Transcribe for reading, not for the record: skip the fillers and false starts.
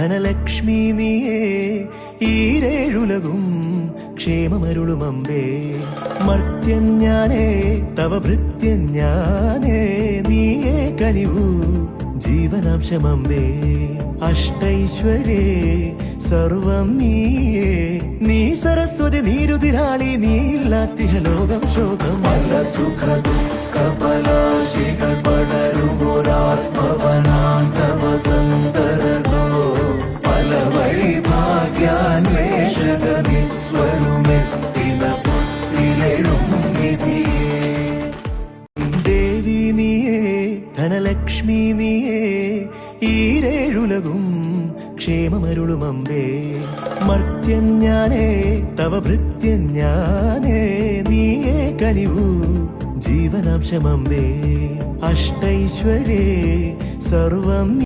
ധനലക്ഷ്മി നീയേ ഈരേഴുലകും ക്ഷേമമരുളുമമ്പേ മർത്യൻ ഞാനേ തവ ഭൃത്യൻ ഞാനേ നീയേ കനിവൂ ജീവനാംശമമ്പേ അഷ്ടൈശ്വര്യേ സർവം നീയേ നീ സരസ്വതി നീരുതിരാളി നീയില്ലാത്തിഹ ലോകം ശോകമല്ല സുഖ ദുഃഖ പലാശികൾ പടരുമൊരാത്മവനാന്തവ സന്തരതോ പല വഴി ഭാഗ്യാന്വേഷക നിസ്വരുമെത്തിന പുത്തിലെഴും നിധിയേ ദേവി നീയേ ധനലക്ഷ്മി നീയേ ഈരേഴുലകും ക്ഷേമമരുളുമമ്പേ മർത്യൻ ഞാനേ തവ ഭൃത്യൻ ഞാനേ നീയേ കനിവൂ ജീവനാംശമമ്പേ അഷ്ടൈശ്വര്യേ സർവം